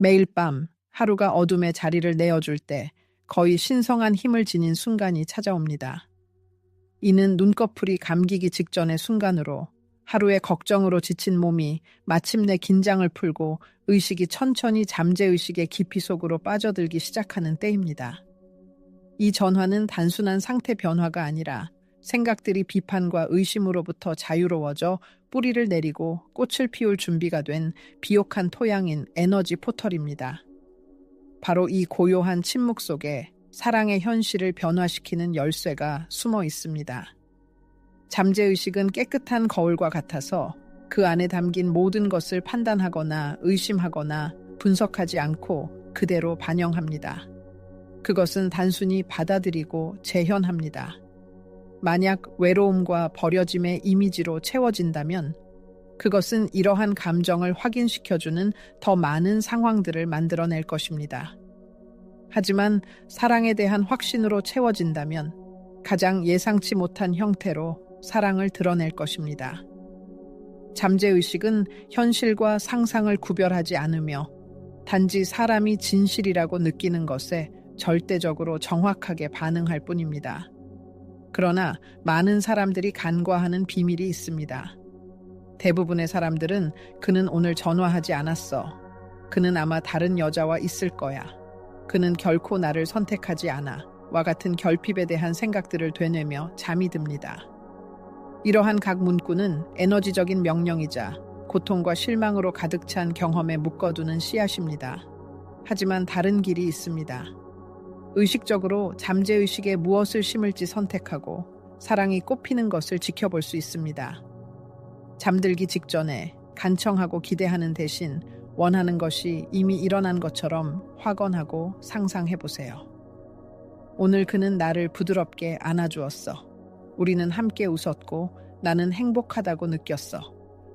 매일 밤 하루가 어둠의 자리를 내어줄 때 거의 신성한 힘을 지닌 순간이 찾아옵니다. 이는 눈꺼풀이 감기기 직전의 순간으로 하루의 걱정으로 지친 몸이 마침내 긴장을 풀고 의식이 천천히 잠재의식의 깊이 속으로 빠져들기 시작하는 때입니다. 이 전환은 단순한 상태 변화가 아니라 생각들이 비판과 의심으로부터 자유로워져 뿌리를 내리고 꽃을 피울 준비가 된 비옥한 토양인 에너지 포털입니다. 바로 이 고요한 침묵 속에 사랑의 현실을 변화시키는 열쇠가 숨어 있습니다. 잠재의식은 깨끗한 거울과 같아서 그 안에 담긴 모든 것을 판단하거나 의심하거나 분석하지 않고 그대로 반영합니다. 그것은 단순히 받아들이고 재현합니다. 만약 외로움과 버려짐의 이미지로 채워진다면 그것은 이러한 감정을 확인시켜주는 더 많은 상황들을 만들어낼 것입니다. 하지만 사랑에 대한 확신으로 채워진다면 가장 예상치 못한 형태로 사랑을 드러낼 것입니다. 잠재의식은 현실과 상상을 구별하지 않으며 단지 사람이 진실이라고 느끼는 것에 절대적으로 정확하게 반응할 뿐입니다. 그러나 많은 사람들이 간과하는 비밀이 있습니다. 대부분의 사람들은 그는 오늘 전화하지 않았어. 그는 아마 다른 여자와 있을 거야. 그는 결코 나를 선택하지 않아. 와 같은 결핍에 대한 생각들을 되뇌며 잠이 듭니다. 이러한 각 문구는 에너지적인 명령이자 고통과 실망으로 가득 찬 경험에 묶어두는 씨앗입니다. 하지만 다른 길이 있습니다. 의식적으로 잠재의식에 무엇을 심을지 선택하고 사랑이 꽃피는 것을 지켜볼 수 있습니다. 잠들기 직전에 간청하고 기대하는 대신 원하는 것이 이미 일어난 것처럼 확언하고 상상해보세요. 오늘 그는 나를 부드럽게 안아주었어. 우리는 함께 웃었고 나는 행복하다고 느꼈어.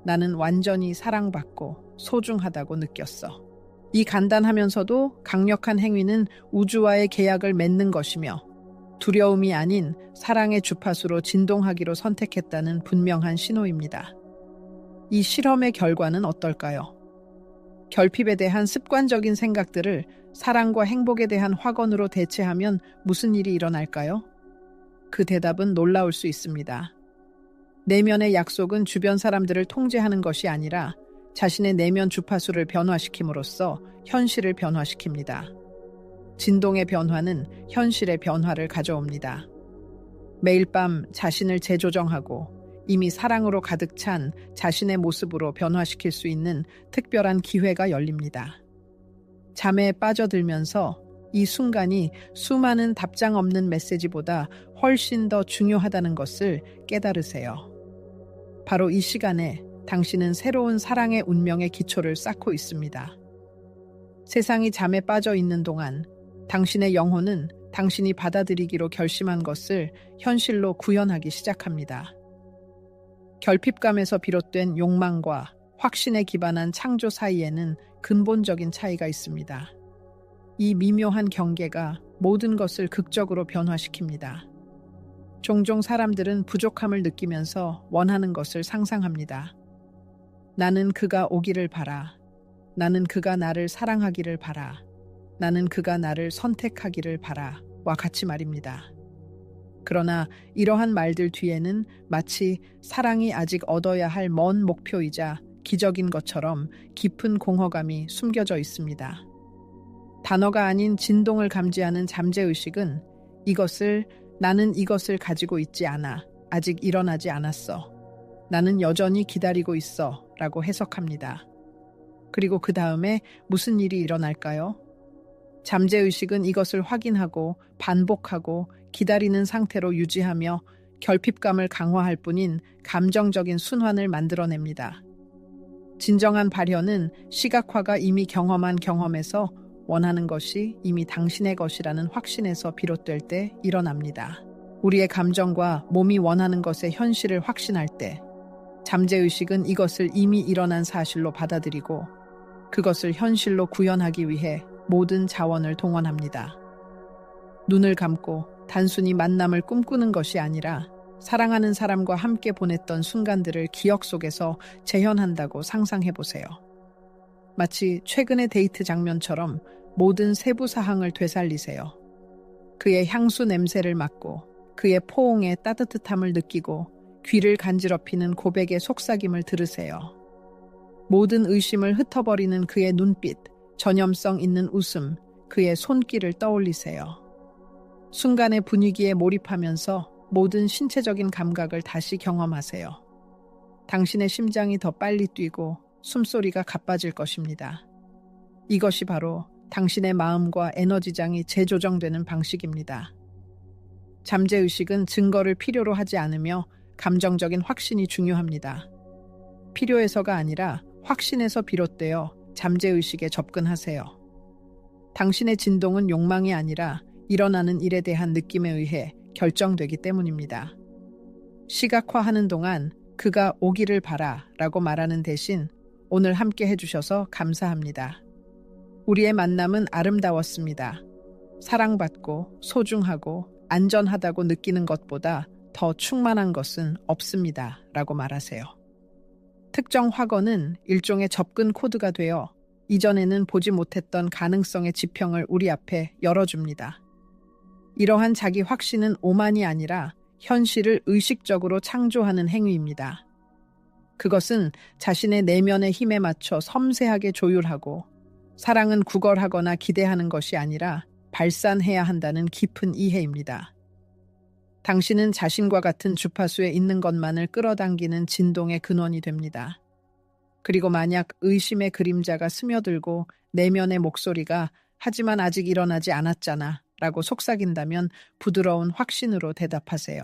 나는 완전히 사랑받고 소중하다고 느꼈어. 이 간단하면서도 강력한 행위는 우주와의 계약을 맺는 것이며 두려움이 아닌 사랑의 주파수로 진동하기로 선택했다는 분명한 신호입니다. 이 실험의 결과는 어떨까요? 결핍에 대한 습관적인 생각들을 사랑과 행복에 대한 확언으로 대체하면 무슨 일이 일어날까요? 그 대답은 놀라울 수 있습니다. 내면의 약속은 주변 사람들을 통제하는 것이 아니라 자신의 내면 주파수를 변화시킴으로써 현실을 변화시킵니다. 진동의 변화는 현실의 변화를 가져옵니다. 매일 밤 자신을 재조정하고 이미 사랑으로 가득 찬 자신의 모습으로 변화시킬 수 있는 특별한 기회가 열립니다. 잠에 빠져들면서 이 순간이 수많은 답장 없는 메시지보다 훨씬 더 중요하다는 것을 깨달으세요. 바로 이 시간에 당신은 새로운 사랑의 운명의 기초를 쌓고 있습니다. 세상이 잠에 빠져 있는 동안 당신의 영혼은 당신이 받아들이기로 결심한 것을 현실로 구현하기 시작합니다. 결핍감에서 비롯된 욕망과 확신에 기반한 창조 사이에는 근본적인 차이가 있습니다. 이 미묘한 경계가 모든 것을 극적으로 변화시킵니다. 종종 사람들은 부족함을 느끼면서 원하는 것을 상상합니다. 나는 그가 오기를 바라. 나는 그가 나를 사랑하기를 바라. 나는 그가 나를 선택하기를 바라. 와 같이 말입니다. 그러나 이러한 말들 뒤에는 마치 사랑이 아직 얻어야 할 먼 목표이자 기적인 것처럼 깊은 공허감이 숨겨져 있습니다. 단어가 아닌 진동을 감지하는 잠재의식은 나는 이것을 가지고 있지 않아. 아직 일어나지 않았어. 나는 여전히 기다리고 있어. 라고 해석합니다. 그리고 그 다음에 무슨 일이 일어날까요? 잠재의식은 이것을 확인하고 반복하고 기다리는 상태로 유지하며 결핍감을 강화할 뿐인 감정적인 순환을 만들어냅니다. 진정한 발현은 시각화가 이미 경험한 경험에서 원하는 것이 이미 당신의 것이라는 확신에서 비롯될 때 일어납니다. 우리의 감정과 몸이 원하는 것의 현실을 확신할 때 잠재의식은 이것을 이미 일어난 사실로 받아들이고 그것을 현실로 구현하기 위해 모든 자원을 동원합니다. 눈을 감고 단순히 만남을 꿈꾸는 것이 아니라 사랑하는 사람과 함께 보냈던 순간들을 기억 속에서 재현한다고 상상해보세요. 마치 최근의 데이트 장면처럼 모든 세부 사항을 되살리세요. 그의 향수 냄새를 맡고 그의 포옹의 따뜻함을 느끼고 귀를 간지럽히는 고백의 속삭임을 들으세요. 모든 의심을 흩어버리는 그의 눈빛, 전염성 있는 웃음, 그의 손길을 떠올리세요. 순간의 분위기에 몰입하면서 모든 신체적인 감각을 다시 경험하세요. 당신의 심장이 더 빨리 뛰고 숨소리가 가빠질 것입니다. 이것이 바로 당신의 마음과 에너지장이 재조정되는 방식입니다. 잠재의식은 증거를 필요로 하지 않으며 감정적인 확신이 중요합니다. 필요해서가 아니라 확신에서 비롯되어 잠재의식에 접근하세요. 당신의 진동은 욕망이 아니라 일어나는 일에 대한 느낌에 의해 결정되기 때문입니다. 시각화하는 동안 그가 오기를 바라 라고 말하는 대신 오늘 함께 해주셔서 감사합니다. 우리의 만남은 아름다웠습니다. 사랑받고 소중하고 안전하다고 느끼는 것보다 더 충만한 것은 없습니다. 라고 말하세요. 특정 확언은 일종의 접근 코드가 되어 이전에는 보지 못했던 가능성의 지평을 우리 앞에 열어줍니다. 이러한 자기 확신은 오만이 아니라 현실을 의식적으로 창조하는 행위입니다. 그것은 자신의 내면의 힘에 맞춰 섬세하게 조율하고 사랑은 구걸하거나 기대하는 것이 아니라 발산해야 한다는 깊은 이해입니다. 당신은 자신과 같은 주파수에 있는 것만을 끌어당기는 진동의 근원이 됩니다. 그리고 만약 의심의 그림자가 스며들고 내면의 목소리가 하지만 아직 일어나지 않았잖아 라고 속삭인다면 부드러운 확신으로 대답하세요.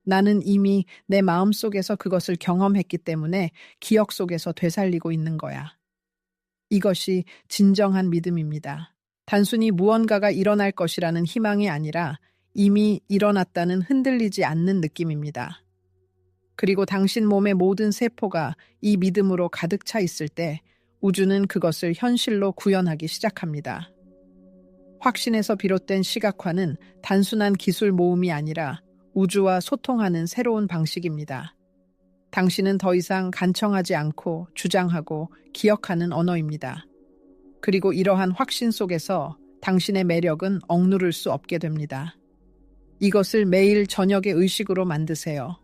나는 이미 내 마음속에서 그것을 경험했기 때문에 기억 속에서 되살리고 있는 거야. 이것이 진정한 믿음입니다. 단순히 무언가가 일어날 것이라는 희망이 아니라 이미 일어났다는 흔들리지 않는 느낌입니다. 그리고 당신 몸의 모든 세포가 이 믿음으로 가득 차 있을 때 우주는 그것을 현실로 구현하기 시작합니다. 확신에서 비롯된 시각화는 단순한 기술 모음이 아니라 우주와 소통하는 새로운 방식입니다. 당신은 더 이상 간청하지 않고 주장하고 기억하는 언어입니다. 그리고 이러한 확신 속에서 당신의 매력은 억누를 수 없게 됩니다. 이것을 매일 저녁의 의식으로 만드세요.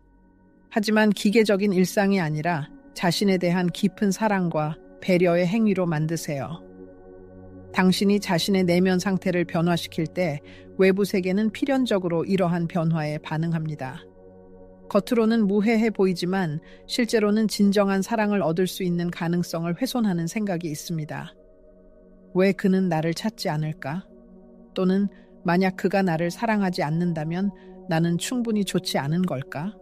하지만 기계적인 일상이 아니라 자신에 대한 깊은 사랑과 배려의 행위로 만드세요. 당신이 자신의 내면 상태를 변화시킬 때 외부 세계는 필연적으로 이러한 변화에 반응합니다. 겉으로는 무해해 보이지만 실제로는 진정한 사랑을 얻을 수 있는 가능성을 훼손하는 생각이 있습니다. 왜 그는 나를 찾지 않을까? 또는 만약 그가 나를 사랑하지 않는다면 나는 충분히 좋지 않은 걸까?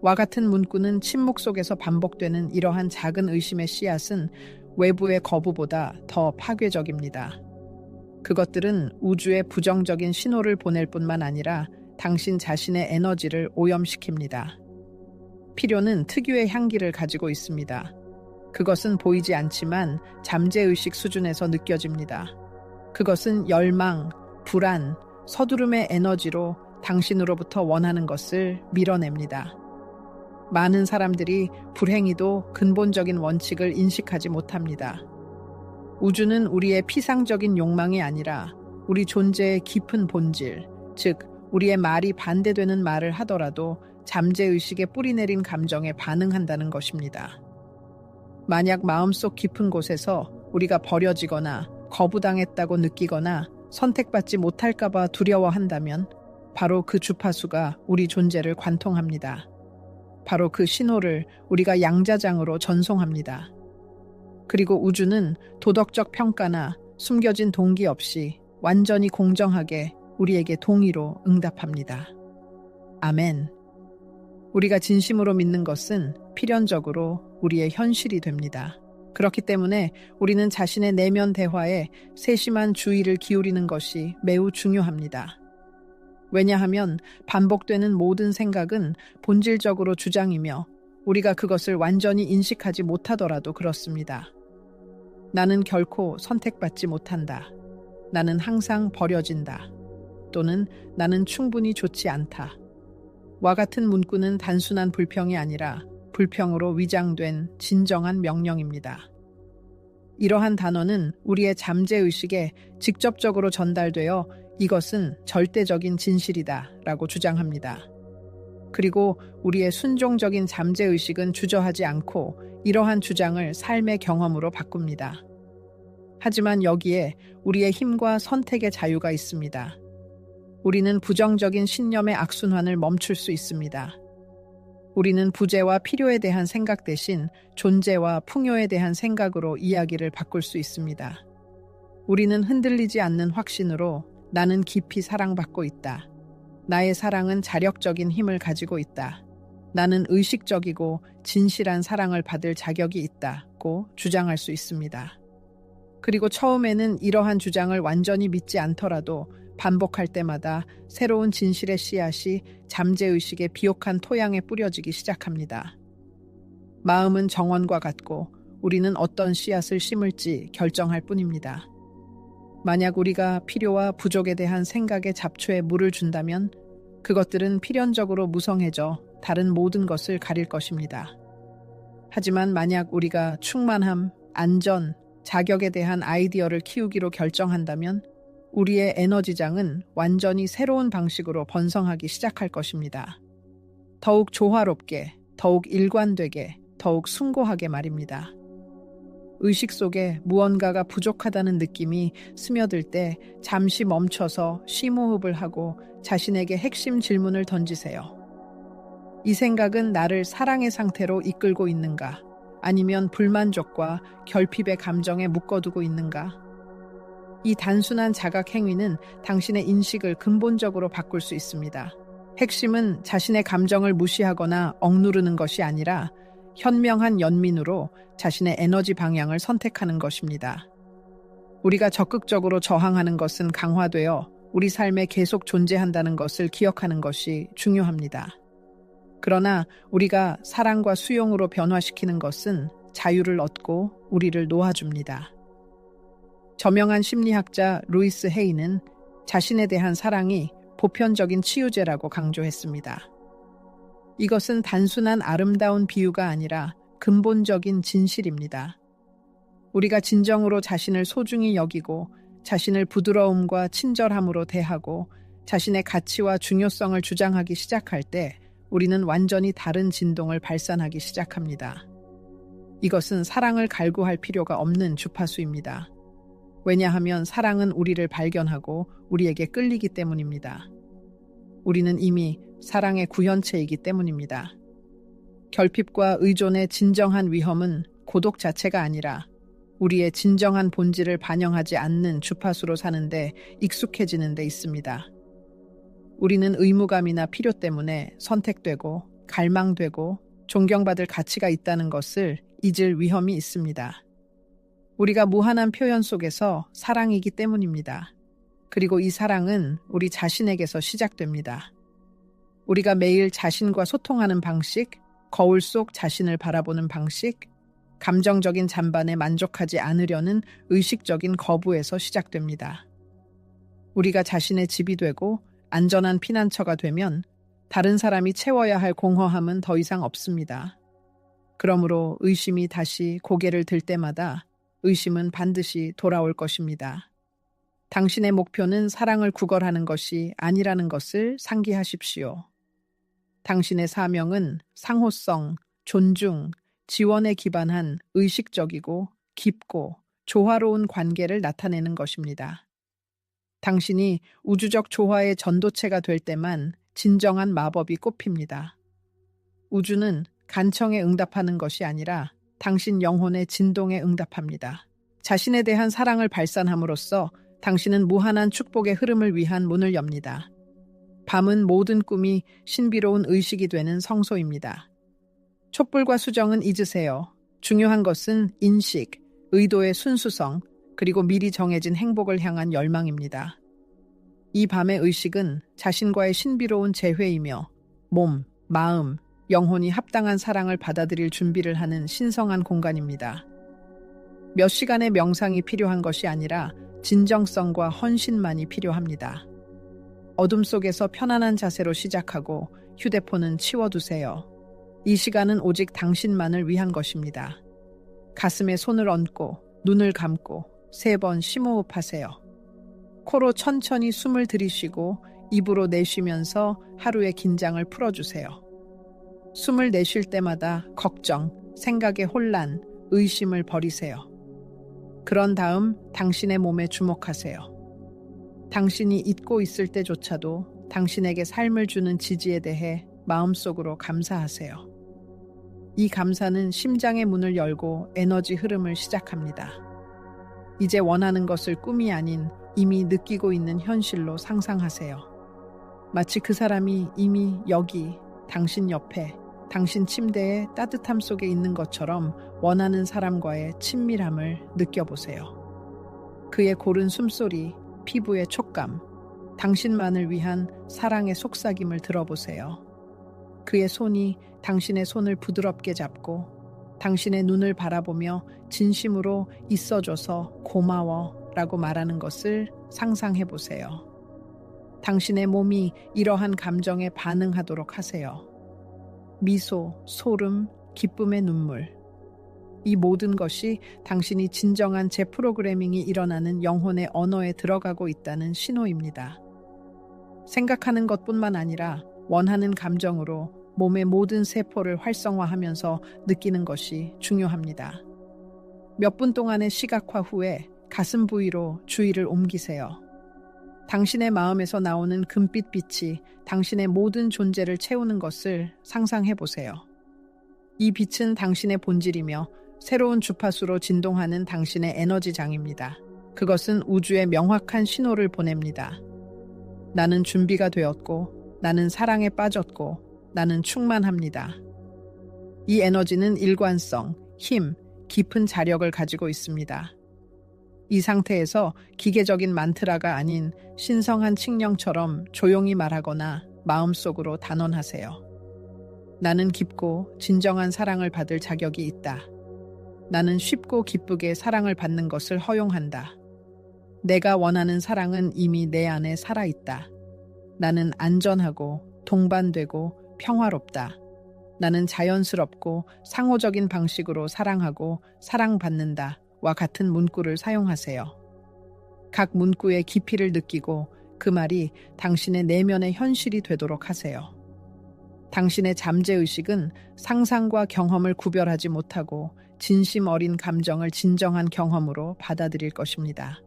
와 같은 문구는 침묵 속에서 반복되는 이러한 작은 의심의 씨앗은 외부의 거부보다 더 파괴적입니다. 그것들은 우주에 부정적인 신호를 보낼 뿐만 아니라 당신 자신의 에너지를 오염시킵니다. 필요는 특유의 향기를 가지고 있습니다. 그것은 보이지 않지만 잠재의식 수준에서 느껴집니다. 그것은 열망, 불안, 서두름의 에너지로 당신으로부터 원하는 것을 밀어냅니다. 많은 사람들이 불행히도 근본적인 원칙을 인식하지 못합니다. 우주는 우리의 피상적인 욕망이 아니라 우리 존재의 깊은 본질, 즉 우리의 말이 반대되는 말을 하더라도 잠재의식에 뿌리내린 감정에 반응한다는 것입니다. 만약 마음속 깊은 곳에서 우리가 버려지거나 거부당했다고 느끼거나 선택받지 못할까봐 두려워한다면 바로 그 주파수가 우리 존재를 관통합니다. 바로 그 신호를 우리가 양자장으로 전송합니다. 그리고 우주는 도덕적 평가나 숨겨진 동기 없이 완전히 공정하게 우리에게 동의로 응답합니다. 아멘. 우리가 진심으로 믿는 것은 필연적으로 우리의 현실이 됩니다. 그렇기 때문에 우리는 자신의 내면 대화에 세심한 주의를 기울이는 것이 매우 중요합니다. 왜냐하면 반복되는 모든 생각은 본질적으로 주장이며 우리가 그것을 완전히 인식하지 못하더라도 그렇습니다. 나는 결코 선택받지 못한다. 나는 항상 버려진다. 또는 나는 충분히 좋지 않다. 와 같은 문구는 단순한 불평이 아니라 불평으로 위장된 진정한 명령입니다. 이러한 단어는 우리의 잠재의식에 직접적으로 전달되어 이것은 절대적인 진실이다 라고 주장합니다. 그리고 우리의 순종적인 잠재의식은 주저하지 않고 이러한 주장을 삶의 경험으로 바꿉니다. 하지만 여기에 우리의 힘과 선택의 자유가 있습니다. 우리는 부정적인 신념의 악순환을 멈출 수 있습니다. 우리는 부재와 필요에 대한 생각 대신 존재와 풍요에 대한 생각으로 이야기를 바꿀 수 있습니다. 우리는 흔들리지 않는 확신으로 나는 깊이 사랑받고 있다. 나의 사랑은 자력적인 힘을 가지고 있다. 나는 의식적이고 진실한 사랑을 받을 자격이 있다고 주장할 수 있습니다. 그리고 처음에는 이러한 주장을 완전히 믿지 않더라도 반복할 때마다 새로운 진실의 씨앗이 잠재의식의 비옥한 토양에 뿌려지기 시작합니다. 마음은 정원과 같고 우리는 어떤 씨앗을 심을지 결정할 뿐입니다. 만약 우리가 필요와 부족에 대한 생각의 잡초에 물을 준다면 그것들은 필연적으로 무성해져 다른 모든 것을 가릴 것입니다. 하지만 만약 우리가 충만함, 안전, 자격에 대한 아이디어를 키우기로 결정한다면 우리의 에너지장은 완전히 새로운 방식으로 번성하기 시작할 것입니다. 더욱 조화롭게, 더욱 일관되게, 더욱 숭고하게 말입니다. 의식 속에 무언가가 부족하다는 느낌이 스며들 때 잠시 멈춰서 심호흡을 하고 자신에게 핵심 질문을 던지세요. 이 생각은 나를 사랑의 상태로 이끌고 있는가? 아니면 불만족과 결핍의 감정에 묶어두고 있는가? 이 단순한 자각 행위는 당신의 인식을 근본적으로 바꿀 수 있습니다. 핵심은 자신의 감정을 무시하거나 억누르는 것이 아니라 현명한 연민으로 자신의 에너지 방향을 선택하는 것입니다. 우리가 적극적으로 저항하는 것은 강화되어 우리 삶에 계속 존재한다는 것을 기억하는 것이 중요합니다. 그러나 우리가 사랑과 수용으로 변화시키는 것은 자유를 얻고 우리를 놓아줍니다. 저명한 심리학자 루이스 헤이는 자신에 대한 사랑이 보편적인 치유제라고 강조했습니다. 이것은 단순한 아름다운 비유가 아니라 근본적인 진실입니다. 우리가 진정으로 자신을 소중히 여기고 자신을 부드러움과 친절함으로 대하고 자신의 가치와 중요성을 주장하기 시작할 때 우리는 완전히 다른 진동을 발산하기 시작합니다. 이것은 사랑을 갈구할 필요가 없는 주파수입니다. 왜냐하면 사랑은 우리를 발견하고 우리에게 끌리기 때문입니다. 우리는 이미 사랑의 구현체이기 때문입니다. 결핍과 의존의 진정한 위험은 고독 자체가 아니라 우리의 진정한 본질을 반영하지 않는 주파수로 사는데 익숙해지는 데 있습니다. 우리는 의무감이나 필요 때문에 선택되고 갈망되고 존경받을 가치가 있다는 것을 잊을 위험이 있습니다. 우리가 무한한 표현 속에서 사랑이기 때문입니다. 그리고 이 사랑은 우리 자신에게서 시작됩니다. 우리가 매일 자신과 소통하는 방식, 거울 속 자신을 바라보는 방식, 감정적인 잠반에 만족하지 않으려는 의식적인 거부에서 시작됩니다. 우리가 자신의 집이 되고 안전한 피난처가 되면 다른 사람이 채워야 할 공허함은 더 이상 없습니다. 그러므로 의심이 다시 고개를 들 때마다 의심은 반드시 돌아올 것입니다. 당신의 목표는 사랑을 구걸하는 것이 아니라는 것을 상기하십시오. 당신의 사명은 상호성, 존중, 지원에 기반한 의식적이고 깊고 조화로운 관계를 나타내는 것입니다. 당신이 우주적 조화의 전도체가 될 때만 진정한 마법이 꽃핍니다. 우주는 간청에 응답하는 것이 아니라 당신 영혼의 진동에 응답합니다. 자신에 대한 사랑을 발산함으로써 당신은 무한한 축복의 흐름을 위한 문을 엽니다. 밤은 모든 꿈이 신비로운 의식이 되는 성소입니다. 촛불과 수정은 잊으세요. 중요한 것은 인식, 의도의 순수성, 그리고 미리 정해진 행복을 향한 열망입니다. 이 밤의 의식은 자신과의 신비로운 재회이며 몸, 마음, 영혼이 합당한 사랑을 받아들일 준비를 하는 신성한 공간입니다. 몇 시간의 명상이 필요한 것이 아니라 진정성과 헌신만이 필요합니다. 어둠 속에서 편안한 자세로 시작하고 휴대폰은 치워두세요. 이 시간은 오직 당신만을 위한 것입니다. 가슴에 손을 얹고 눈을 감고 3번 심호흡하세요. 코로 천천히 숨을 들이쉬고 입으로 내쉬면서 하루의 긴장을 풀어주세요. 숨을 내쉴 때마다 걱정, 생각의 혼란, 의심을 버리세요. 그런 다음 당신의 몸에 주목하세요. 당신이 잊고 있을 때조차도 당신에게 삶을 주는 지지에 대해 마음속으로 감사하세요. 이 감사는 심장의 문을 열고 에너지 흐름을 시작합니다. 이제 원하는 것을 꿈이 아닌 이미 느끼고 있는 현실로 상상하세요. 마치 그 사람이 이미 여기, 당신 옆에, 당신 침대의 따뜻함 속에 있는 것처럼 원하는 사람과의 친밀함을 느껴보세요. 그의 고른 숨소리, 피부의 촉감, 당신만을 위한 사랑의 속삭임을 들어보세요. 그의 손이 당신의 손을 부드럽게 잡고 당신의 눈을 바라보며 진심으로 있어줘서 고마워 라고 말하는 것을 상상해 보세요. 당신의 몸이 이러한 감정에 반응하도록 하세요. 미소, 소름, 기쁨의 눈물. 이 모든 것이 당신이 진정한 재프로그래밍이 일어나는 영혼의 언어에 들어가고 있다는 신호입니다. 생각하는 것뿐만 아니라 원하는 감정으로 몸의 모든 세포를 활성화하면서 느끼는 것이 중요합니다. 몇 분 동안의 시각화 후에 가슴 부위로 주의를 옮기세요. 당신의 마음에서 나오는 금빛 빛이 당신의 모든 존재를 채우는 것을 상상해 보세요. 이 빛은 당신의 본질이며 새로운 주파수로 진동하는 당신의 에너지장입니다. 그것은 우주에 명확한 신호를 보냅니다. 나는 준비가 되었고, 나는 사랑에 빠졌고, 나는 충만합니다. 이 에너지는 일관성, 힘, 깊은 자력을 가지고 있습니다. 이 상태에서 기계적인 만트라가 아닌 신성한 칙령처럼 조용히 말하거나 마음속으로 단언하세요. 나는 깊고 진정한 사랑을 받을 자격이 있다. 나는 쉽고 기쁘게 사랑을 받는 것을 허용한다. 내가 원하는 사랑은 이미 내 안에 살아있다. 나는 안전하고 동반되고 평화롭다. 나는 자연스럽고 상호적인 방식으로 사랑하고 사랑받는다. 와 같은 문구를 사용하세요. 각 문구의 깊이를 느끼고 그 말이 당신의 내면의 현실이 되도록 하세요. 당신의 잠재의식은 상상과 경험을 구별하지 못하고 진심 어린 감정을 진정한 경험으로 받아들일 것입니다.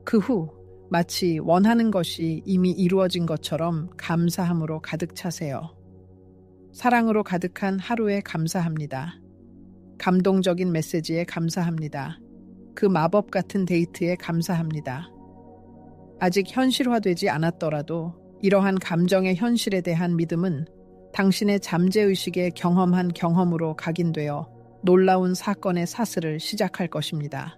그 후 마치 원하는 것이 이미 이루어진 것처럼 감사함으로 가득 차세요. 사랑으로 가득한 하루에 감사합니다. 감동적인 메시지에 감사합니다. 그 마법 같은 데이트에 감사합니다. 아직 현실화되지 않았더라도 이러한 감정의 현실에 대한 믿음은 당신의 잠재의식에 경험한 경험으로 각인되어 놀라운 사건의 사슬을 시작할 것입니다.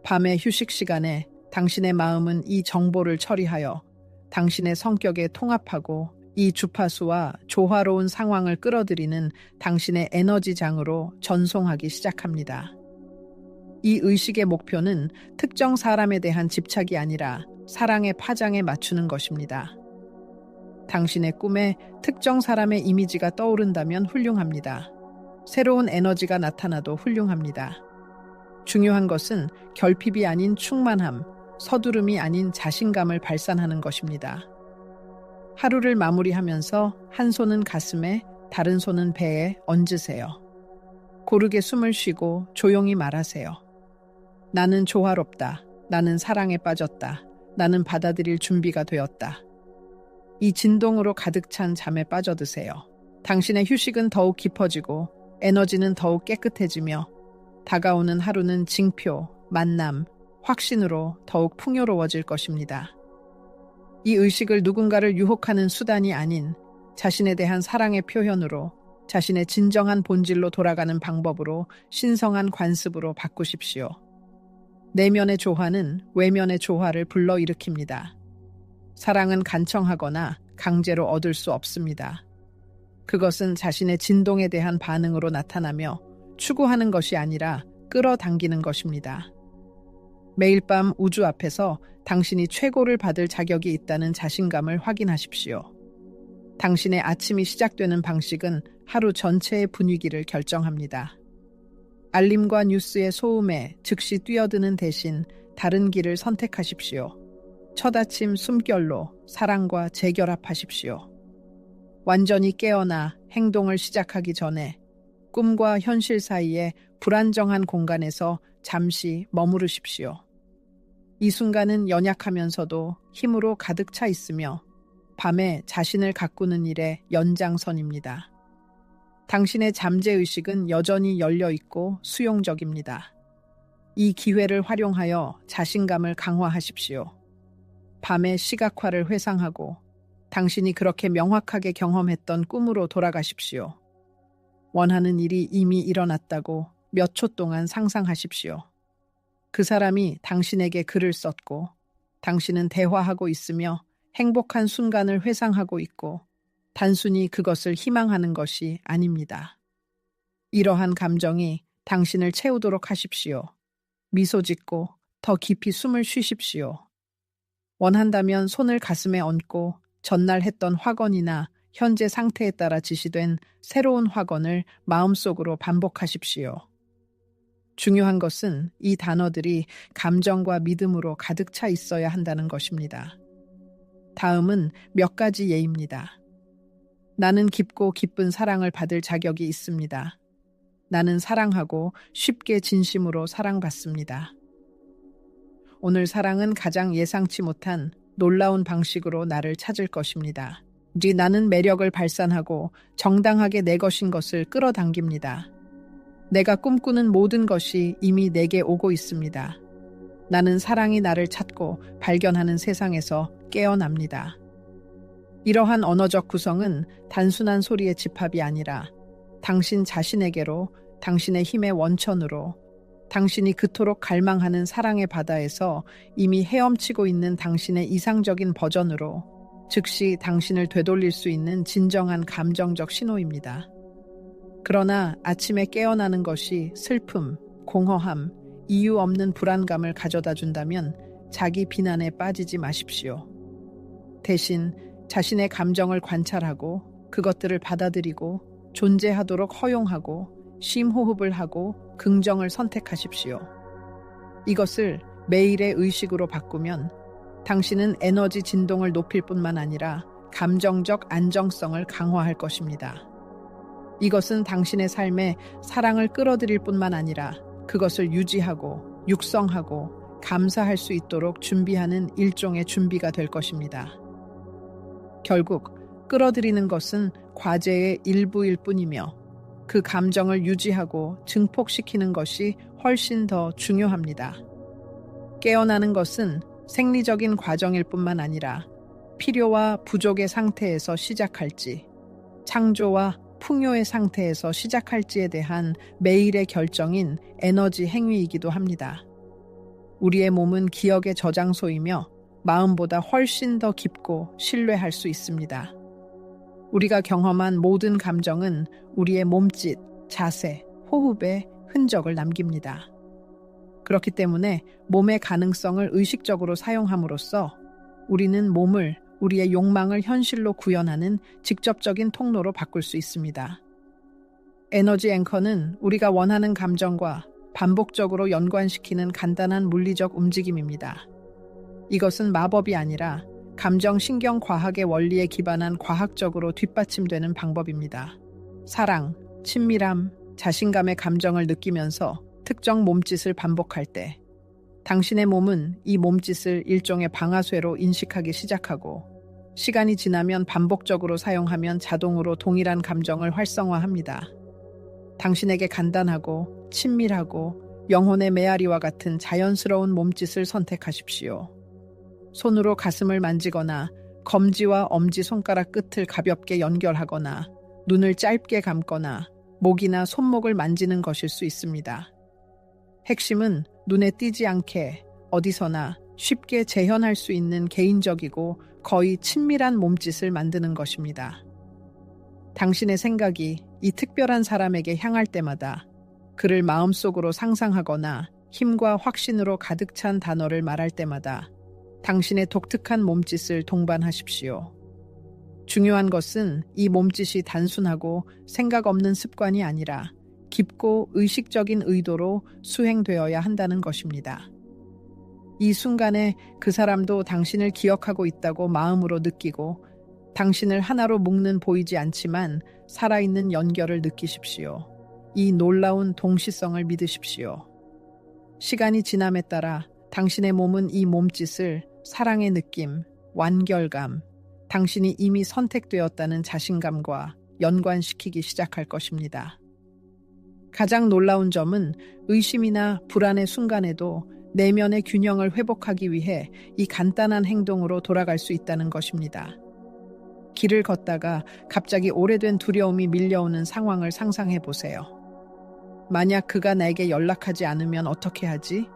밤의 휴식 시간에 당신의 마음은 이 정보를 처리하여 당신의 성격에 통합하고 이 주파수와 조화로운 상황을 끌어들이는 당신의 에너지장으로 전송하기 시작합니다. 이 의식의 목표는 특정 사람에 대한 집착이 아니라 사랑의 파장에 맞추는 것입니다. 당신의 꿈에 특정 사람의 이미지가 떠오른다면 훌륭합니다. 새로운 에너지가 나타나도 훌륭합니다. 중요한 것은 결핍이 아닌 충만함, 서두름이 아닌 자신감을 발산하는 것입니다. 하루를 마무리하면서 한 손은 가슴에, 다른 손은 배에 얹으세요. 고르게 숨을 쉬고 조용히 말하세요. 나는 조화롭다. 나는 사랑에 빠졌다. 나는 받아들일 준비가 되었다. 이 진동으로 가득 찬 잠에 빠져드세요. 당신의 휴식은 더욱 깊어지고 에너지는 더욱 깨끗해지며 다가오는 하루는 징표, 만남, 확신으로 더욱 풍요로워질 것입니다. 이 의식을 누군가를 유혹하는 수단이 아닌 자신에 대한 사랑의 표현으로 자신의 진정한 본질로 돌아가는 방법으로 신성한 관습으로 바꾸십시오. 내면의 조화는 외면의 조화를 불러일으킵니다. 사랑은 간청하거나 강제로 얻을 수 없습니다. 그것은 자신의 진동에 대한 반응으로 나타나며 추구하는 것이 아니라 끌어당기는 것입니다. 매일 밤 우주 앞에서 당신이 최고를 받을 자격이 있다는 자신감을 확인하십시오. 당신의 아침이 시작되는 방식은 하루 전체의 분위기를 결정합니다. 알림과 뉴스의 소음에 즉시 뛰어드는 대신 다른 길을 선택하십시오. 첫 아침 숨결로 사랑과 재결합하십시오. 완전히 깨어나 행동을 시작하기 전에 꿈과 현실 사이의 불안정한 공간에서 잠시 머무르십시오. 이 순간은 연약하면서도 힘으로 가득 차 있으며 밤에 자신을 가꾸는 일의 연장선입니다. 당신의 잠재의식은 여전히 열려 있고 수용적입니다. 이 기회를 활용하여 자신감을 강화하십시오. 밤의 시각화를 회상하고 당신이 그렇게 명확하게 경험했던 꿈으로 돌아가십시오. 원하는 일이 이미 일어났다고 몇 초 동안 상상하십시오. 그 사람이 당신에게 글을 썼고 당신은 대화하고 있으며 행복한 순간을 회상하고 있고 단순히 그것을 희망하는 것이 아닙니다. 이러한 감정이 당신을 채우도록 하십시오. 미소 짓고 더 깊이 숨을 쉬십시오. 원한다면 손을 가슴에 얹고 전날 했던 확언이나 현재 상태에 따라 지시된 새로운 확언을 마음속으로 반복하십시오. 중요한 것은 이 단어들이 감정과 믿음으로 가득 차 있어야 한다는 것입니다. 다음은 몇 가지 예입니다. 나는 깊고 기쁜 사랑을 받을 자격이 있습니다. 나는 사랑하고 쉽게 진심으로 사랑받습니다. 오늘 사랑은 가장 예상치 못한 놀라운 방식으로 나를 찾을 것입니다. 나는 매력을 발산하고 정당하게 내 것인 것을 끌어당깁니다. 내가 꿈꾸는 모든 것이 이미 내게 오고 있습니다. 나는 사랑이 나를 찾고 발견하는 세상에서 깨어납니다. 이러한 언어적 구성은 단순한 소리의 집합이 아니라 당신 자신에게로, 당신의 힘의 원천으로, 당신이 그토록 갈망하는 사랑의 바다에서 이미 헤엄치고 있는 당신의 이상적인 버전으로 즉시 당신을 되돌릴 수 있는 진정한 감정적 신호입니다. 그러나 아침에 깨어나는 것이 슬픔, 공허함, 이유 없는 불안감을 가져다 준다면 자기 비난에 빠지지 마십시오. 대신 자신의 감정을 관찰하고 그것들을 받아들이고 존재하도록 허용하고 심호흡을 하고 긍정을 선택하십시오. 이것을 매일의 의식으로 바꾸면 당신은 에너지 진동을 높일 뿐만 아니라 감정적 안정성을 강화할 것입니다. 이것은 당신의 삶에 사랑을 끌어들일 뿐만 아니라 그것을 유지하고 육성하고 감사할 수 있도록 준비하는 일종의 준비가 될 것입니다. 결국 끌어들이는 것은 과제의 일부일 뿐이며 그 감정을 유지하고 증폭시키는 것이 훨씬 더 중요합니다. 깨어나는 것은 생리적인 과정일 뿐만 아니라 필요와 부족의 상태에서 시작할지, 창조와 풍요의 상태에서 시작할지에 대한 매일의 결정인 에너지 행위이기도 합니다. 우리의 몸은 기억의 저장소이며 마음보다 훨씬 더 깊고 신뢰할 수 있습니다. 우리가 경험한 모든 감정은 우리의 몸짓, 자세, 호흡에 흔적을 남깁니다. 그렇기 때문에 몸의 가능성을 의식적으로 사용함으로써 우리는 몸을 우리의 욕망을 현실로 구현하는 직접적인 통로로 바꿀 수 있습니다. 에너지 앵커는 우리가 원하는 감정과 반복적으로 연관시키는 간단한 물리적 움직임입니다. 이것은 마법이 아니라 감정신경과학의 원리에 기반한 과학적으로 뒷받침되는 방법입니다. 사랑, 친밀함, 자신감의 감정을 느끼면서 특정 몸짓을 반복할 때 당신의 몸은 이 몸짓을 일종의 방아쇠로 인식하기 시작하고 시간이 지나면 반복적으로 사용하면 자동으로 동일한 감정을 활성화합니다. 당신에게 간단하고 친밀하고 영혼의 메아리와 같은 자연스러운 몸짓을 선택하십시오. 손으로 가슴을 만지거나 검지와 엄지손가락 끝을 가볍게 연결하거나 눈을 짧게 감거나 목이나 손목을 만지는 것일 수 있습니다. 핵심은 눈에 띄지 않게 어디서나 쉽게 재현할 수 있는 개인적이고 거의 친밀한 몸짓을 만드는 것입니다. 당신의 생각이 이 특별한 사람에게 향할 때마다 그를 마음속으로 상상하거나 힘과 확신으로 가득 찬 단어를 말할 때마다 당신의 독특한 몸짓을 동반하십시오. 중요한 것은 이 몸짓이 단순하고 생각 없는 습관이 아니라 깊고 의식적인 의도로 수행되어야 한다는 것입니다. 이 순간에 그 사람도 당신을 기억하고 있다고 마음으로 느끼고 당신을 하나로 묶는 보이지 않지만 살아있는 연결을 느끼십시오. 이 놀라운 동시성을 믿으십시오. 시간이 지남에 따라 당신의 몸은 이 몸짓을 사랑의 느낌, 완결감, 당신이 이미 선택되었다는 자신감과 연관시키기 시작할 것입니다. 가장 놀라운 점은 의심이나 불안의 순간에도 내면의 균형을 회복하기 위해 이 간단한 행동으로 돌아갈 수 있다는 것입니다. 길을 걷다가 갑자기 오래된 두려움이 밀려오는 상황을 상상해 보세요. 만약 그가 나에게 연락하지 않으면 어떻게 하지?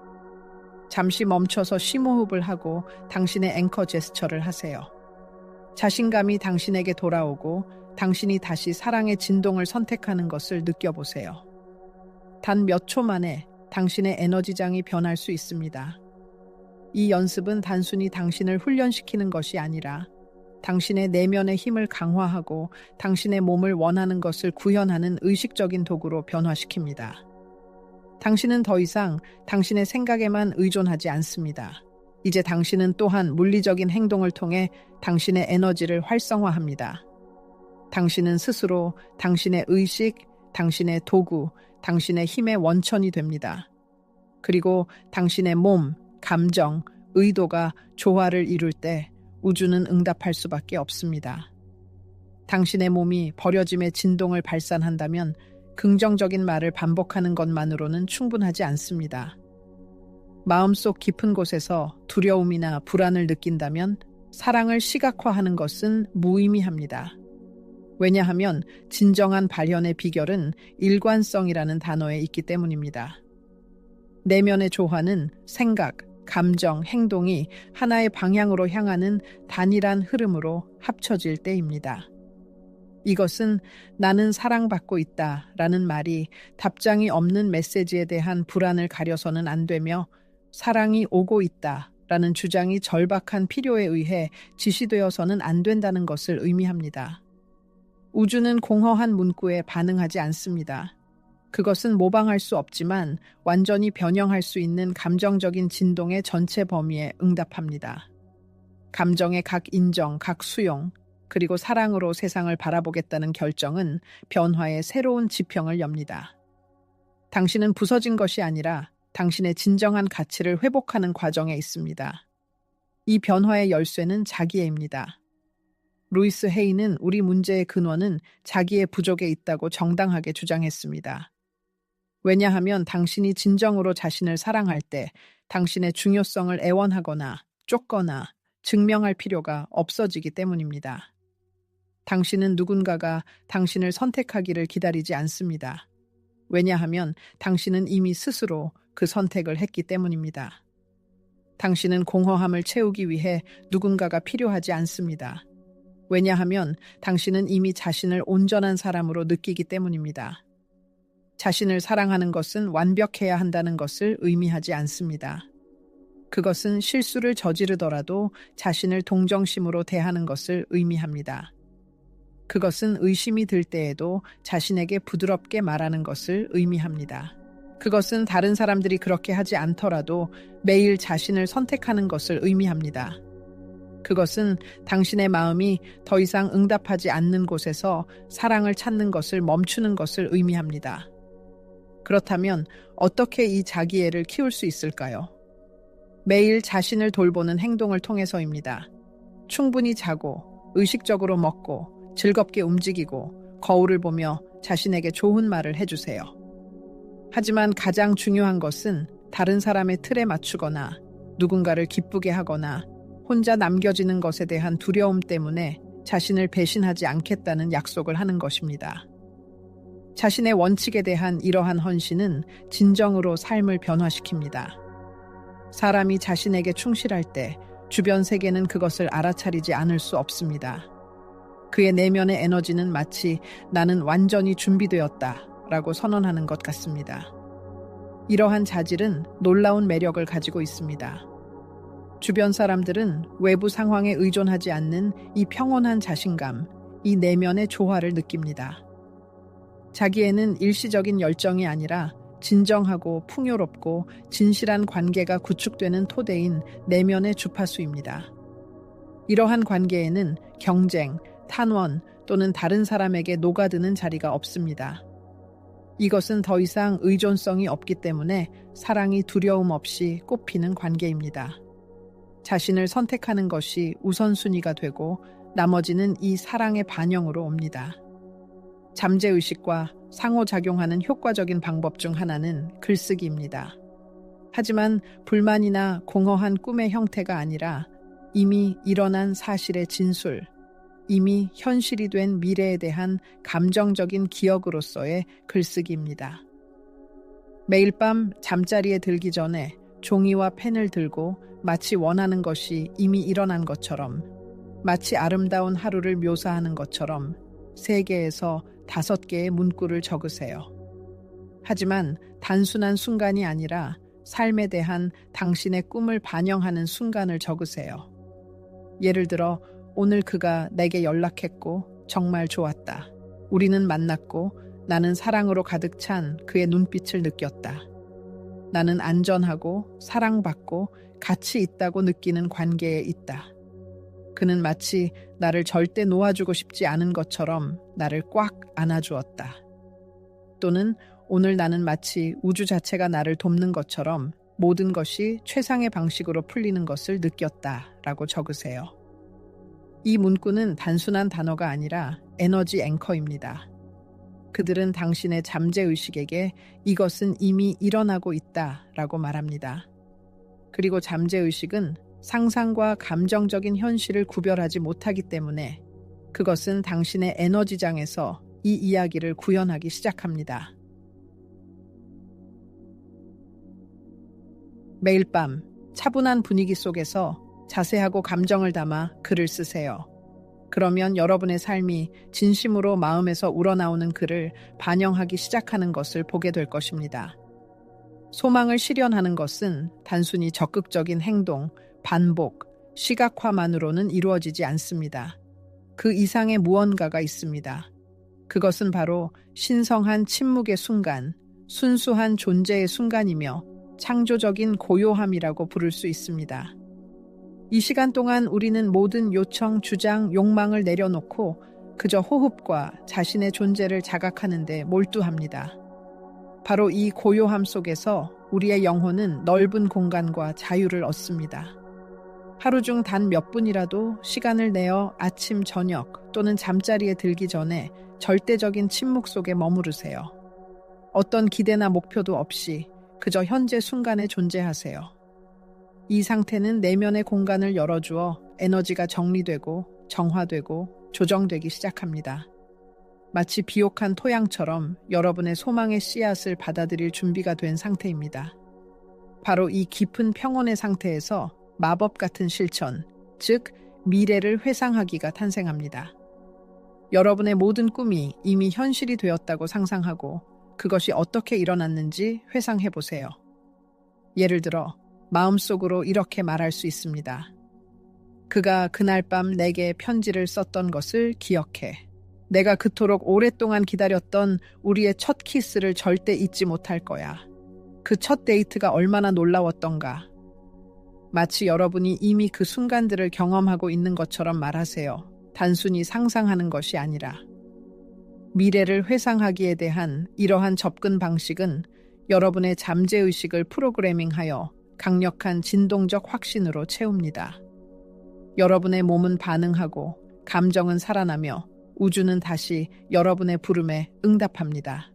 잠시 멈춰서 심호흡을 하고 당신의 앵커 제스처를 하세요. 자신감이 당신에게 돌아오고 당신이 다시 사랑의 진동을 선택하는 것을 느껴보세요. 단 몇 초 만에 당신의 에너지장이 변할 수 있습니다. 이 연습은 단순히 당신을 훈련시키는 것이 아니라 당신의 내면의 힘을 강화하고 당신의 몸을 원하는 것을 구현하는 의식적인 도구로 변화시킵니다. 당신은 더 이상 당신의 생각에만 의존하지 않습니다. 이제 당신은 또한 물리적인 행동을 통해 당신의 에너지를 활성화합니다. 당신은 스스로 당신의 의식, 당신의 도구, 당신의 힘의 원천이 됩니다. 그리고 당신의 몸, 감정, 의도가 조화를 이룰 때 우주는 응답할 수밖에 없습니다. 당신의 몸이 버려짐의 진동을 발산한다면 긍정적인 말을 반복하는 것만으로는 충분하지 않습니다. 마음속 깊은 곳에서 두려움이나 불안을 느낀다면 사랑을 시각화하는 것은 무의미합니다. 왜냐하면 진정한 발현의 비결은 일관성이라는 단어에 있기 때문입니다. 내면의 조화는 생각, 감정, 행동이 하나의 방향으로 향하는 단일한 흐름으로 합쳐질 때입니다. 이것은 나는 사랑받고 있다 라는 말이 답장이 없는 메시지에 대한 불안을 가려서는 안 되며 사랑이 오고 있다 라는 주장이 절박한 필요에 의해 지시되어서는 안 된다는 것을 의미합니다. 우주는 공허한 문구에 반응하지 않습니다. 그것은 모방할 수 없지만 완전히 변형할 수 있는 감정적인 진동의 전체 범위에 응답합니다. 감정의 각 인정, 각 수용, 그리고 사랑으로 세상을 바라보겠다는 결정은 변화의 새로운 지평을 엽니다. 당신은 부서진 것이 아니라 당신의 진정한 가치를 회복하는 과정에 있습니다. 이 변화의 열쇠는 자기애입니다. 루이스 헤이는 우리 문제의 근원은 자기의 부족에 있다고 정당하게 주장했습니다. 왜냐하면 당신이 진정으로 자신을 사랑할 때 당신의 중요성을 애원하거나 쫓거나 증명할 필요가 없어지기 때문입니다. 당신은 누군가가 당신을 선택하기를 기다리지 않습니다. 왜냐하면 당신은 이미 스스로 그 선택을 했기 때문입니다. 당신은 공허함을 채우기 위해 누군가가 필요하지 않습니다. 왜냐하면 당신은 이미 자신을 온전한 사람으로 느끼기 때문입니다. 자신을 사랑하는 것은 완벽해야 한다는 것을 의미하지 않습니다. 그것은 실수를 저지르더라도 자신을 동정심으로 대하는 것을 의미합니다. 그것은 의심이 들 때에도 자신에게 부드럽게 말하는 것을 의미합니다. 그것은 다른 사람들이 그렇게 하지 않더라도 매일 자신을 선택하는 것을 의미합니다. 그것은 당신의 마음이 더 이상 응답하지 않는 곳에서 사랑을 찾는 것을 멈추는 것을 의미합니다. 그렇다면 어떻게 이 자기애를 키울 수 있을까요? 매일 자신을 돌보는 행동을 통해서입니다. 충분히 자고, 의식적으로 먹고, 즐겁게 움직이고, 거울을 보며 자신에게 좋은 말을 해주세요. 하지만 가장 중요한 것은 다른 사람의 틀에 맞추거나 누군가를 기쁘게 하거나 혼자 남겨지는 것에 대한 두려움 때문에 자신을 배신하지 않겠다는 약속을 하는 것입니다. 자신의 원칙에 대한 이러한 헌신은 진정으로 삶을 변화시킵니다. 사람이 자신에게 충실할 때 주변 세계는 그것을 알아차리지 않을 수 없습니다. 그의 내면의 에너지는 마치 나는 완전히 준비되었다 라고 선언하는 것 같습니다. 이러한 자질은 놀라운 매력을 가지고 있습니다. 주변 사람들은 외부 상황에 의존하지 않는 이 평온한 자신감, 이 내면의 조화를 느낍니다. 자기에는 일시적인 열정이 아니라 진정하고 풍요롭고 진실한 관계가 구축되는 토대인 내면의 주파수입니다. 이러한 관계에는 경쟁, 탄원 또는 다른 사람에게 녹아드는 자리가 없습니다. 이것은 더 이상 의존성이 없기 때문에 사랑이 두려움 없이 꽃피는 관계입니다. 자신을 선택하는 것이 우선순위가 되고 나머지는 이 사랑의 반영으로 옵니다. 잠재의식과 상호작용하는 효과적인 방법 중 하나는 글쓰기입니다. 하지만 불만이나 공허한 꿈의 형태가 아니라 이미 일어난 사실의 진술, 이미 현실이 된 미래에 대한 감정적인 기억으로서의 글쓰기입니다. 매일 밤 잠자리에 들기 전에 종이와 펜을 들고 마치 원하는 것이 이미 일어난 것처럼, 마치 아름다운 하루를 묘사하는 것처럼 3개에서 5개의 문구를 적으세요. 하지만 단순한 순간이 아니라 삶에 대한 당신의 꿈을 반영하는 순간을 적으세요. 예를 들어, 오늘 그가 내게 연락했고 정말 좋았다. 우리는 만났고 나는 사랑으로 가득 찬 그의 눈빛을 느꼈다. 나는 안전하고 사랑받고 가치 있다고 느끼는 관계에 있다. 그는 마치 나를 절대 놓아주고 싶지 않은 것처럼 나를 꽉 안아주었다. 또는 오늘 나는 마치 우주 자체가 나를 돕는 것처럼 모든 것이 최상의 방식으로 풀리는 것을 느꼈다 라고 적으세요. 이 문구는 단순한 단어가 아니라 에너지 앵커입니다. 그들은 당신의 잠재의식에게 이것은 이미 일어나고 있다 라고 말합니다. 그리고 잠재의식은 상상과 감정적인 현실을 구별하지 못하기 때문에 그것은 당신의 에너지장에서 이 이야기를 구현하기 시작합니다. 매일 밤 차분한 분위기 속에서 자세하고 감정을 담아 글을 쓰세요. 그러면 여러분의 삶이 진심으로 마음에서 우러나오는 글을 반영하기 시작하는 것을 보게 될 것입니다. 소망을 실현하는 것은 단순히 적극적인 행동, 반복, 시각화만으로는 이루어지지 않습니다. 그 이상의 무언가가 있습니다. 그것은 바로 신성한 침묵의 순간, 순수한 존재의 순간이며 창조적인 고요함이라고 부를 수 있습니다. 이 시간 동안 우리는 모든 요청, 주장, 욕망을 내려놓고 그저 호흡과 자신의 존재를 자각하는 데 몰두합니다. 바로 이 고요함 속에서 우리의 영혼은 넓은 공간과 자유를 얻습니다. 하루 중 단 몇 분이라도 시간을 내어 아침, 저녁 또는 잠자리에 들기 전에 절대적인 침묵 속에 머무르세요. 어떤 기대나 목표도 없이 그저 현재 순간에 존재하세요. 이 상태는 내면의 공간을 열어주어 에너지가 정리되고 정화되고 조정되기 시작합니다. 마치 비옥한 토양처럼 여러분의 소망의 씨앗을 받아들일 준비가 된 상태입니다. 바로 이 깊은 평온의 상태에서 마법 같은 실천, 즉 미래를 회상하기가 탄생합니다. 여러분의 모든 꿈이 이미 현실이 되었다고 상상하고 그것이 어떻게 일어났는지 회상해 보세요. 예를 들어 마음속으로 이렇게 말할 수 있습니다. 그가 그날 밤 내게 편지를 썼던 것을 기억해. 내가 그토록 오랫동안 기다렸던 우리의 첫 키스를 절대 잊지 못할 거야. 그 첫 데이트가 얼마나 놀라웠던가. 마치 여러분이 이미 그 순간들을 경험하고 있는 것처럼 말하세요. 단순히 상상하는 것이 아니라. 미래를 회상하기에 대한 이러한 접근 방식은 여러분의 잠재의식을 프로그래밍하여 강력한 진동적 확신으로 채웁니다. 여러분의 몸은 반응하고 감정은 살아나며 우주는 다시 여러분의 부름에 응답합니다.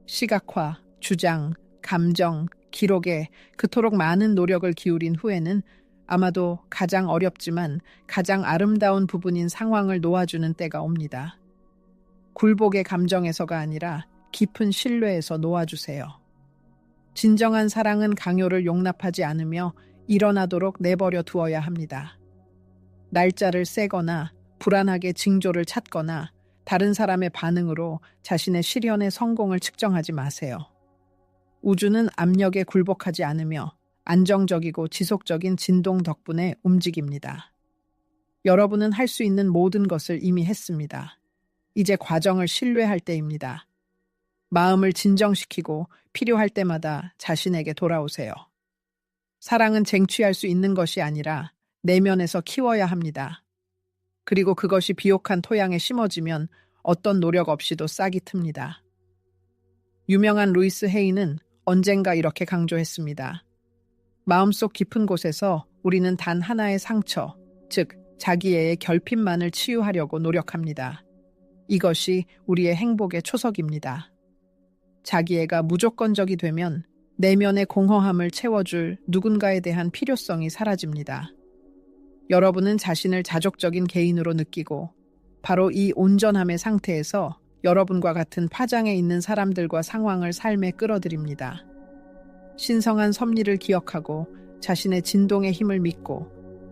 시각화, 주장, 감정, 기록에 그토록 많은 노력을 기울인 후에는 아마도 가장 어렵지만 가장 아름다운 부분인 상황을 놓아주는 때가 옵니다. 굴복의 감정에서가 아니라 깊은 신뢰에서 놓아주세요. 진정한 사랑은 강요를 용납하지 않으며 일어나도록 내버려 두어야 합니다. 날짜를 세거나 불안하게 징조를 찾거나 다른 사람의 반응으로 자신의 실현의 성공을 측정하지 마세요. 우주는 압력에 굴복하지 않으며 안정적이고 지속적인 진동 덕분에 움직입니다. 여러분은 할 수 있는 모든 것을 이미 했습니다. 이제 과정을 신뢰할 때입니다. 마음을 진정시키고 필요할 때마다 자신에게 돌아오세요. 사랑은 쟁취할 수 있는 것이 아니라 내면에서 키워야 합니다. 그리고 그것이 비옥한 토양에 심어지면 어떤 노력 없이도 싹이 틉니다. 유명한 루이스 헤이는 언젠가 이렇게 강조했습니다. 마음속 깊은 곳에서 우리는 단 하나의 상처, 즉 자기애의 결핍만을 치유하려고 노력합니다. 이것이 우리의 행복의 초석입니다. 자기애가 무조건적이 되면 내면의 공허함을 채워줄 누군가에 대한 필요성이 사라집니다. 여러분은 자신을 자족적인 개인으로 느끼고 바로 이 온전함의 상태에서 여러분과 같은 파장에 있는 사람들과 상황을 삶에 끌어들입니다. 신성한 섭리를 기억하고 자신의 진동의 힘을 믿고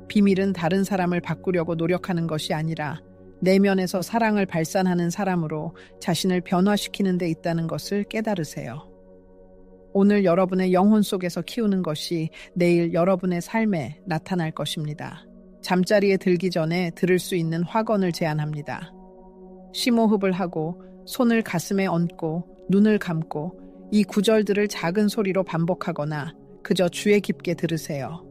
비밀은 다른 사람을 바꾸려고 노력하는 것이 아니라 내면에서 사랑을 발산하는 사람으로 자신을 변화시키는 데 있다는 것을 깨달으세요. 오늘 여러분의 영혼 속에서 키우는 것이 내일 여러분의 삶에 나타날 것입니다. 잠자리에 들기 전에 들을 수 있는 화건을 제안합니다. 심호흡을 하고 손을 가슴에 얹고 눈을 감고 이 구절들을 작은 소리로 반복하거나 그저 주의 깊게 들으세요.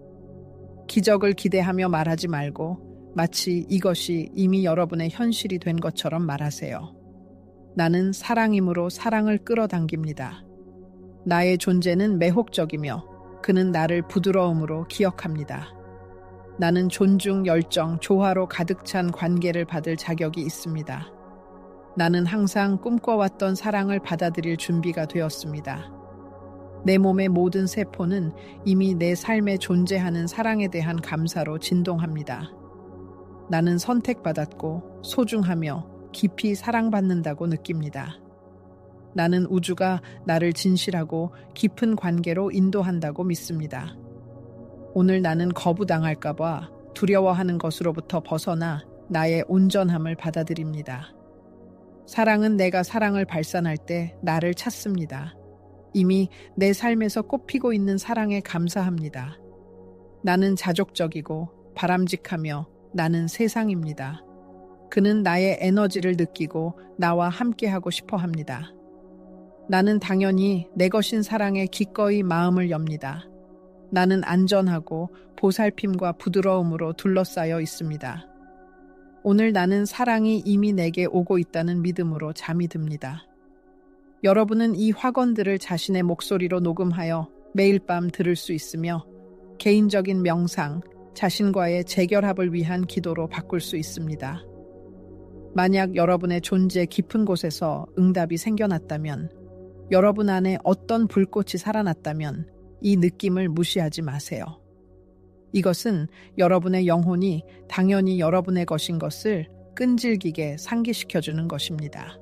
기적을 기대하며 말하지 말고 마치 이것이 이미 여러분의 현실이 된 것처럼 말하세요. 나는 사랑이므로 사랑을 끌어당깁니다. 나의 존재는 매혹적이며 그는 나를 부드러움으로 기억합니다. 나는 존중, 열정, 조화로 가득 찬 관계를 받을 자격이 있습니다. 나는 항상 꿈꿔왔던 사랑을 받아들일 준비가 되었습니다. 내 몸의 모든 세포는 이미 내 삶에 존재하는 사랑에 대한 감사로 진동합니다. 나는 선택받았고 소중하며 깊이 사랑받는다고 느낍니다. 나는 우주가 나를 진실하고 깊은 관계로 인도한다고 믿습니다. 오늘 나는 거부당할까봐 두려워하는 것으로부터 벗어나 나의 온전함을 받아들입니다. 사랑은 내가 사랑을 발산할 때 나를 찾습니다. 이미 내 삶에서 꽃피고 있는 사랑에 감사합니다. 나는 자족적이고 바람직하며 나는 세상입니다. 그는 나의 에너지를 느끼고 나와 함께하고 싶어 합니다. 나는 당연히 내 것인 사랑에 기꺼이 마음을 엽니다. 나는 안전하고 보살핌과 부드러움으로 둘러싸여 있습니다. 오늘 나는 사랑이 이미 내게 오고 있다는 믿음으로 잠이 듭니다. 여러분은 이 화건들을 자신의 목소리로 녹음하여 매일 밤 들을 수 있으며 개인적인 명상, 자신과의 재결합을 위한 기도로 바꿀 수 있습니다. 만약 여러분의 존재 깊은 곳에서 응답이 생겨났다면, 여러분 안에 어떤 불꽃이 살아났다면 이 느낌을 무시하지 마세요. 이것은 여러분의 영혼이 당연히 여러분의 것인 것을 끈질기게 상기시켜주는 것입니다.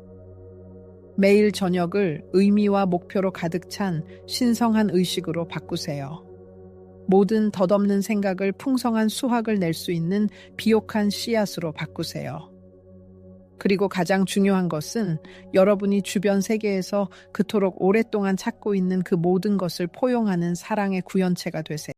매일 저녁을 의미와 목표로 가득 찬 신성한 의식으로 바꾸세요. 모든 덧없는 생각을 풍성한 수확을 낼 수 있는 비옥한 씨앗으로 바꾸세요. 그리고 가장 중요한 것은 여러분이 주변 세계에서 그토록 오랫동안 찾고 있는 그 모든 것을 포용하는 사랑의 구현체가 되세요.